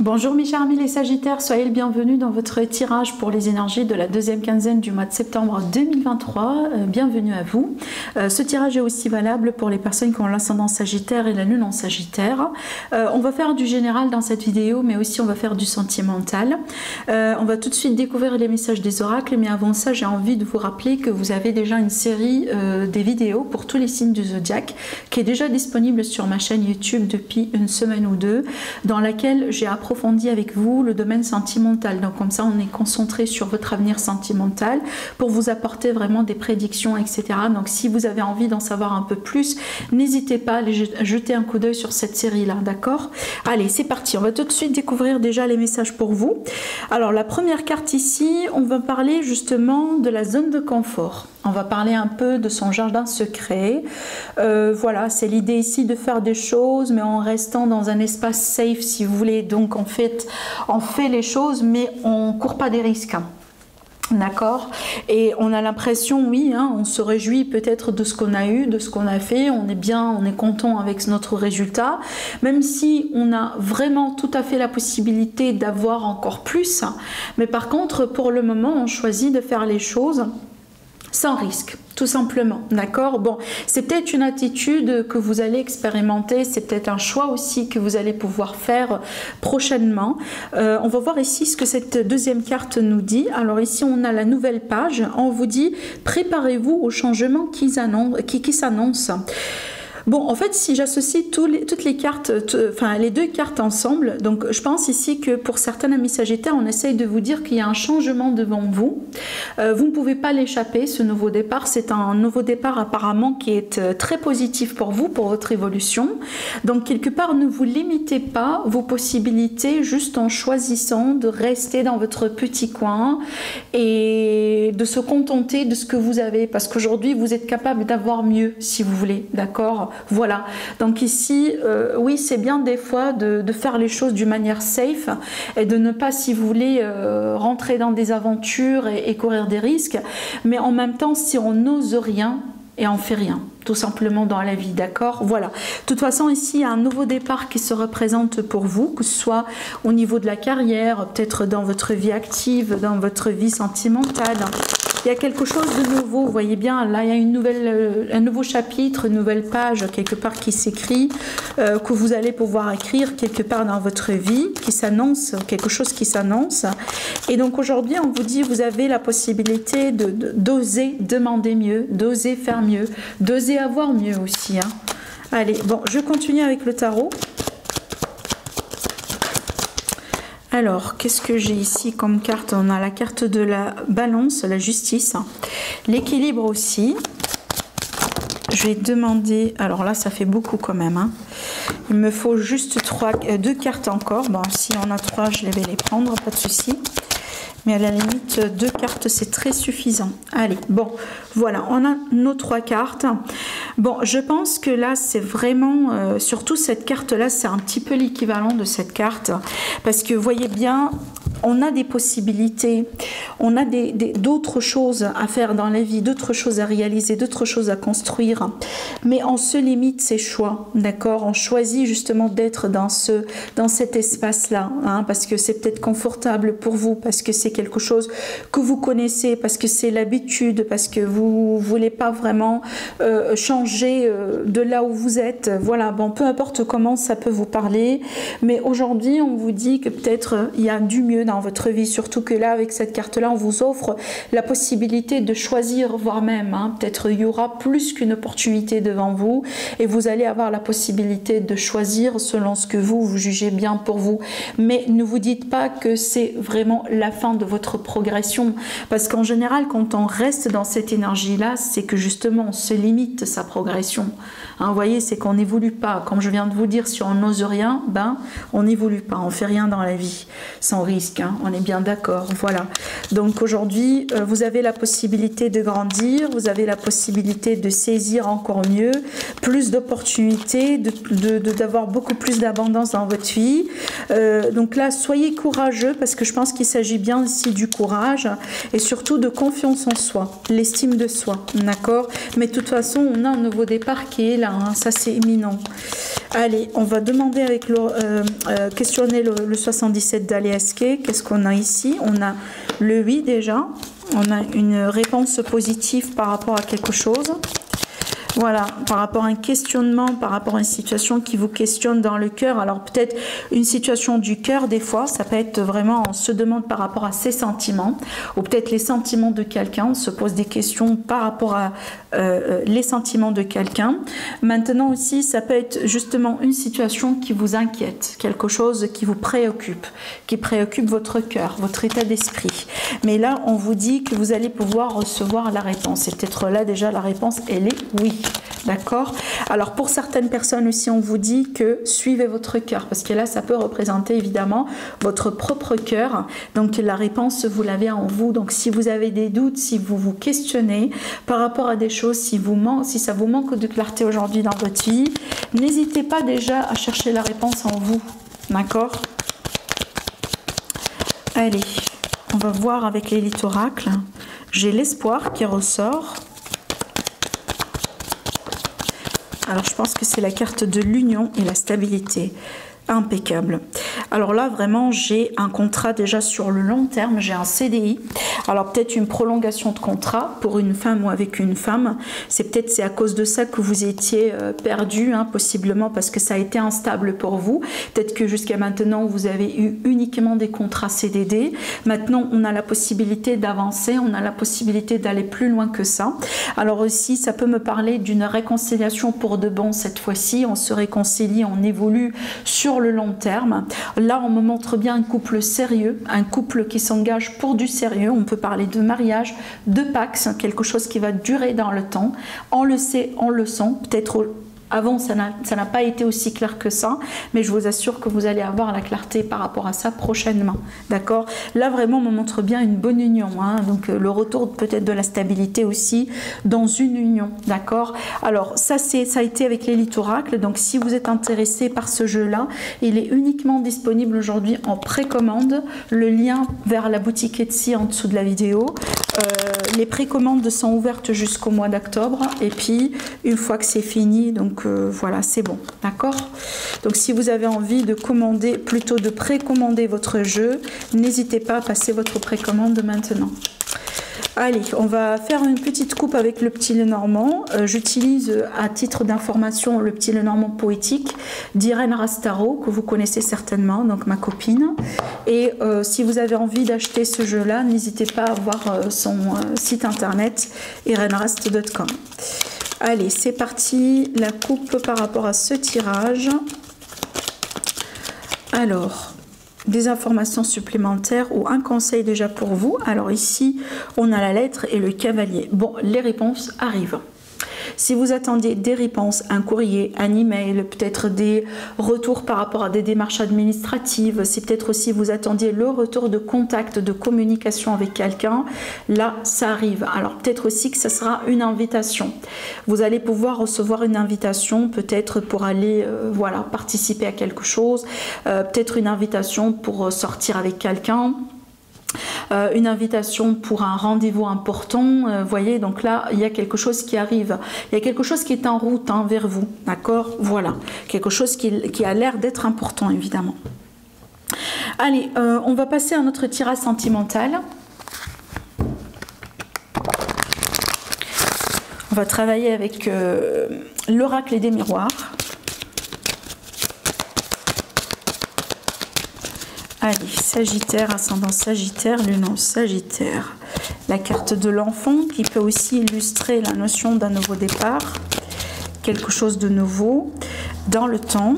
Bonjour mes chers amis les Sagittaires, soyez le bienvenu dans votre tirage pour les énergies de la deuxième quinzaine du mois de septembre 2023. Bienvenue à vous. Ce tirage est aussi valable pour les personnes qui ont l'ascendant Sagittaire et la lune en Sagittaire. On va faire du général dans cette vidéo, mais aussi on va faire du sentimental. On va tout de suite découvrir les messages des oracles, mais avant ça j'ai envie de vous rappeler que vous avez déjà une série des vidéos pour tous les signes du zodiaque qui est déjà disponible sur ma chaîne YouTube depuis une semaine ou deux, dans laquelle j'ai approfondi avec vous le domaine sentimental. Donc comme ça on est concentré sur votre avenir sentimental pour vous apporter vraiment des prédictions, etc. Donc si vous avez envie d'en savoir un peu plus, n'hésitez pas à aller jeter un coup d'œil sur cette série là, d'accord? Allez, c'est parti, on va tout de suite découvrir déjà les messages pour vous. Alors la première carte ici, on va parler justement de la zone de confort. On va parler un peu de son jardin secret. Voilà, c'est l'idée ici de faire des choses, mais en restant dans un espace safe, si vous voulez. Donc en fait, on fait les choses, mais on ne court pas des risques. D'accord? Et on a l'impression, oui, hein, on se réjouit peut-être de ce qu'on a eu, de ce qu'on a fait, on est bien, on est content avec notre résultat, même si on a vraiment tout à fait la possibilité d'avoir encore plus. Mais par contre, pour le moment, on choisit de faire les choses sans risque, tout simplement, d'accord? Bon, c'est peut-être une attitude que vous allez expérimenter, c'est peut-être un choix aussi que vous allez pouvoir faire prochainement. On va voir ici ce que cette deuxième carte nous dit. Alors ici, on a la nouvelle page, on vous dit « Préparez-vous aux changements qui s'annoncent ». Bon, en fait, si j'associe toutes les cartes, enfin les deux cartes ensemble, donc je pense ici que pour certains amis Sagittaires, on essaye de vous dire qu'il y a un changement devant vous. Vous ne pouvez pas l'échapper, ce nouveau départ. C'est un nouveau départ apparemment qui est très positif pour vous, pour votre évolution. Donc quelque part, ne vous limitez pas vos possibilités juste en choisissant de rester dans votre petit coin et de se contenter de ce que vous avez. Parce qu'aujourd'hui, vous êtes capable d'avoir mieux, si vous voulez, d'accord ? Voilà, donc ici, oui, c'est bien des fois de faire les choses d'une manière safe et de ne pas, si vous voulez, rentrer dans des aventures et courir des risques, mais en même temps, si on n'ose rien, et on fait rien, tout simplement dans la vie, d'accord? Voilà. De toute façon, ici, il y a un nouveau départ qui se représente pour vous, que ce soit au niveau de la carrière, peut-être dans votre vie active, dans votre vie sentimentale. Il y a quelque chose de nouveau, vous voyez bien, là il y a un nouveau chapitre, une nouvelle page quelque part qui s'écrit, que vous allez pouvoir écrire quelque part dans votre vie, qui s'annonce, quelque chose qui s'annonce. Et donc aujourd'hui on vous dit, vous avez la possibilité d'oser demander mieux, d'oser faire mieux, d'oser avoir mieux aussi. Hein. Allez, bon, je continue avec le tarot. Alors, qu'est-ce que j'ai ici comme carte? On a la carte de la balance, la justice, l'équilibre aussi. Je vais demander, alors là ça fait beaucoup quand même, hein. Il me faut juste deux cartes encore. Bon, si on a trois, je vais les prendre, pas de souci. Mais à la limite, deux cartes, c'est très suffisant. Allez, bon, voilà, on a nos trois cartes. Bon, je pense que là, c'est vraiment, surtout cette carte-là, c'est un petit peu l'équivalent de cette carte. Parce que, vous voyez bien, on a des possibilités, on a d'autres choses à faire dans la vie, d'autres choses à réaliser, d'autres choses à construire. Mais on se limite ses choix, d'accord? On choisit justement d'être dans cet espace-là, hein, parce que c'est peut-être confortable pour vous, parce que c'est quelque chose que vous connaissez, parce que c'est l'habitude, parce que vous voulez pas vraiment changer de là où vous êtes. Voilà, bon, peu importe comment ça peut vous parler, mais aujourd'hui on vous dit que peut-être il y a du mieux dans votre vie, surtout que là avec cette carte là on vous offre la possibilité de choisir, voire même, hein, peut-être il y aura plus qu'une opportunité devant vous et vous allez avoir la possibilité de choisir selon ce que vous jugez bien pour vous, mais ne vous dites pas que c'est vraiment la fin de votre progression, parce qu'en général quand on reste dans cette énergie là, c'est que justement on se limite sa progression, hein, vous voyez, c'est qu'on n'évolue pas, comme je viens de vous dire, si on n'ose rien, ben on n'évolue pas, on fait rien dans la vie sans risque, hein, on est bien d'accord, voilà. Donc aujourd'hui vous avez la possibilité de grandir, vous avez la possibilité de saisir encore mieux, plus d'opportunités, d'avoir beaucoup plus d'abondance dans votre vie, donc là soyez courageux, parce que je pense qu'il s'agit bien ici du courage et surtout de confiance en soi, l'estime de soi, d'accord? Mais de toute façon on a un nouveau départ qui est là, hein, ça c'est imminent. Allez, on va demander avec le questionner le 77 d'Aliaske. Qu'est-ce qu'on a ici? On a le oui déjà. On a une réponse positive par rapport à quelque chose. Voilà, par rapport à un questionnement, par rapport à une situation qui vous questionne dans le cœur. Alors peut-être une situation du cœur, des fois, ça peut être vraiment, on se demande par rapport à ses sentiments, ou peut-être les sentiments de quelqu'un, on se pose des questions par rapport à les sentiments de quelqu'un. Maintenant aussi, ça peut être justement une situation qui vous inquiète, quelque chose qui vous préoccupe, qui préoccupe votre cœur, votre état d'esprit. Mais là, on vous dit que vous allez pouvoir recevoir la réponse. Et peut-être là, déjà, la réponse, elle est oui. D'accord? Alors pour certaines personnes aussi, on vous dit que suivez votre cœur, parce que là, ça peut représenter évidemment votre propre cœur. Donc la réponse, vous l'avez en vous. Donc si vous avez des doutes, si vous vous questionnez par rapport à des choses, si ça vous manque de clarté aujourd'hui dans votre vie, n'hésitez pas déjà à chercher la réponse en vous. D'accord? Allez, on va voir avec l'élite oracle. J'ai l'espoir qui ressort. Alors, je pense que c'est la carte de l'union et la stabilité. Impeccable. Alors là, vraiment, j'ai un contrat déjà sur le long terme. J'ai un CDI. Alors, peut-être une prolongation de contrat pour une femme ou avec une femme. C'est à cause de ça que vous étiez perdu, hein, possiblement parce que ça a été instable pour vous. Peut-être que jusqu'à maintenant, vous avez eu uniquement des contrats CDD. Maintenant, on a la possibilité d'avancer. On a la possibilité d'aller plus loin que ça. Alors aussi, ça peut me parler d'une réconciliation pour de bon cette fois-ci. On se réconcilie, on évolue sur le long terme. Là, on me montre bien un couple sérieux, un couple qui s'engage pour du sérieux. On peut parler de mariage, de pax, quelque chose qui va durer dans le temps. On le sait, on le sent. Peut-être avant, ça n'a pas été aussi clair que ça, mais je vous assure que vous allez avoir la clarté par rapport à ça prochainement. D'accord? Là, vraiment, on me montre bien une bonne union. Hein, donc, le retour peut-être de la stabilité aussi dans une union. D'accord? Alors, ça a été avec l'élite oracle. Donc, si vous êtes intéressé par ce jeu-là, il est uniquement disponible aujourd'hui en précommande. Le lien vers la boutique Etsy en dessous de la vidéo. Les précommandes sont ouvertes jusqu'au mois d'octobre. Et puis, une fois que c'est fini, donc voilà, c'est bon, d'accord? Donc si vous avez envie de commander, plutôt de précommander votre jeu, n'hésitez pas à passer votre précommande maintenant. Allez, on va faire une petite coupe avec le petit Lenormand. J'utilise à titre d'information le petit Lenormand poétique d'Irène Rastaro, que vous connaissez certainement, donc ma copine. Et si vous avez envie d'acheter ce jeu-là, n'hésitez pas à voir son site internet irenrast.com. Allez, c'est parti, la coupe par rapport à ce tirage. Alors, des informations supplémentaires ou un conseil déjà pour vous. Alors ici, on a la lettre et le cavalier. Bon, les réponses arrivent. Si vous attendiez des réponses, un courrier, un email, peut-être des retours par rapport à des démarches administratives, si peut-être aussi vous attendiez le retour de contact, de communication avec quelqu'un, là, ça arrive. Alors peut-être aussi que ça sera une invitation. Vous allez pouvoir recevoir une invitation, peut-être pour aller voilà, participer à quelque chose, peut-être une invitation pour sortir avec quelqu'un. Une invitation pour un rendez-vous important, voyez, donc là il y a quelque chose qui arrive, il y a quelque chose qui est en route hein, vers vous, d'accord, voilà, quelque chose qui a l'air d'être important évidemment. Allez, on va passer à notre tirage sentimental. On va travailler avec l'oracle des miroirs. Allez, Sagittaire, ascendant Sagittaire, lune en Sagittaire. La carte de l'enfant qui peut aussi illustrer la notion d'un nouveau départ. Quelque chose de nouveau dans le temps.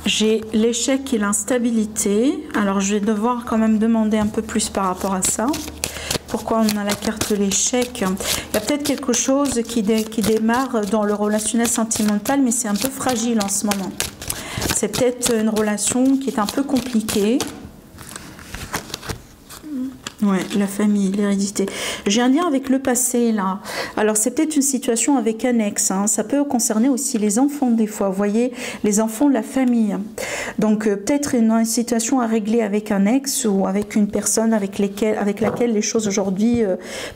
J'ai l'échec et l'instabilité. Alors, je vais devoir quand même demander un peu plus par rapport à ça. Pourquoi on a la carte de l'échec? Il y a peut-être quelque chose qui démarre dans le relationnel sentimental, mais c'est un peu fragile en ce moment. C'est peut-être une relation qui est un peu compliquée. Ouais, la famille, l'hérédité. J'ai un lien avec le passé, là. Alors, c'est peut-être une situation avec un ex. Hein. Ça peut concerner aussi les enfants, des fois. Vous voyez, les enfants de la famille. Donc peut-être une situation à régler avec un ex ou avec une personne avec laquelle les choses aujourd'hui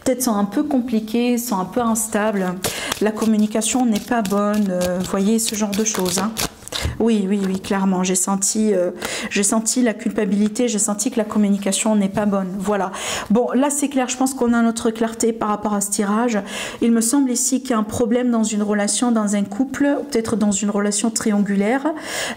peut-être sont un peu compliquées, sont un peu instables. La communication n'est pas bonne, vous voyez ce genre de choses. Hein. Oui, clairement, j'ai senti la culpabilité, j'ai senti que la communication n'est pas bonne. Voilà. Bon, là c'est clair, je pense qu'on a notre clarté par rapport à ce tirage. Il me semble ici qu'il y a un problème dans une relation, dans un couple, peut-être dans une relation triangulaire.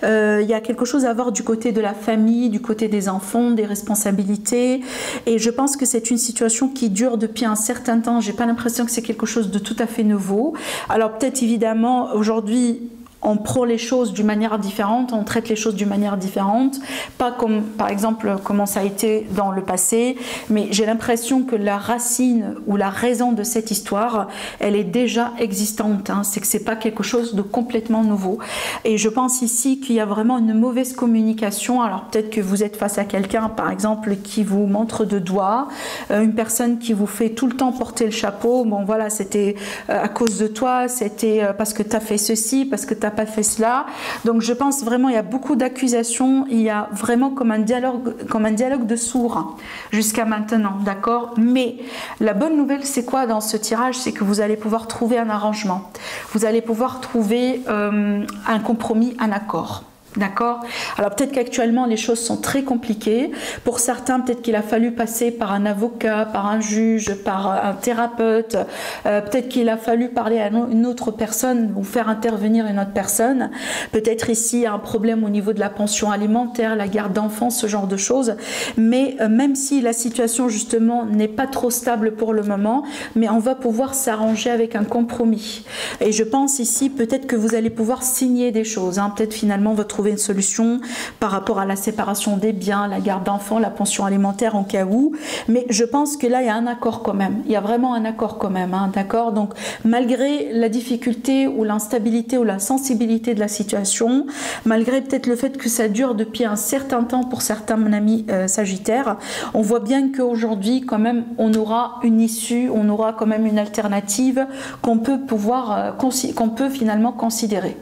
Il y a quelque chose à voir du côté de la famille, du côté des enfants, des responsabilités. Et je pense que c'est une situation qui dure depuis un certain temps. J'ai pas l'impression que c'est quelque chose de tout à fait nouveau. Alors peut-être évidemment aujourd'hui, on prend les choses d'une manière différente, on traite les choses d'une manière différente, pas comme par exemple comment ça a été dans le passé, mais j'ai l'impression que la racine ou la raison de cette histoire, elle est déjà existante, hein. C'est que c'est pas quelque chose de complètement nouveau. Et je pense ici qu'il y a vraiment une mauvaise communication. Alors peut-être que vous êtes face à quelqu'un par exemple qui vous montre de doigts, une personne qui vous fait tout le temps porter le chapeau, bon voilà, c'était à cause de toi, c'était parce que tu as fait ceci, parce que tu n'as pas fait cela. Donc je pense vraiment il y a beaucoup d'accusations, il y a vraiment comme un dialogue de sourds jusqu'à maintenant, d'accord. Mais la bonne nouvelle c'est quoi dans ce tirage, c'est que vous allez pouvoir trouver un arrangement, vous allez pouvoir trouver un compromis, un accord. D'accord. Alors peut-être qu'actuellement les choses sont très compliquées. Pour certains, peut-être qu'il a fallu passer par un avocat, par un juge, par un thérapeute. Peut-être qu'il a fallu parler à une autre personne ou faire intervenir une autre personne. Peut-être ici il y a un problème au niveau de la pension alimentaire, la garde d'enfants, ce genre de choses. Mais même si la situation justement n'est pas trop stable pour le moment, mais on va pouvoir s'arranger avec un compromis. Et je pense ici peut-être que vous allez pouvoir signer des choses. Hein. Peut-être finalement votre trouver une solution par rapport à la séparation des biens, la garde d'enfants, la pension alimentaire en cas où. Mais je pense que là, il y a un accord quand même. Il y a vraiment un accord quand même. Hein, d'accord. Donc, malgré la difficulté ou l'instabilité ou la sensibilité de la situation, malgré peut-être le fait que ça dure depuis un certain temps pour certains amis sagittaires, on voit bien qu'aujourd'hui, quand même, on aura une issue, on aura quand même une alternative qu'on peut finalement considérer.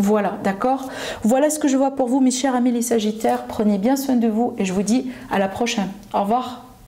Voilà, d'accord. Voilà ce que je vois pour vous, mes chers amis les Sagittaires. Prenez bien soin de vous et je vous dis à la prochaine. Au revoir.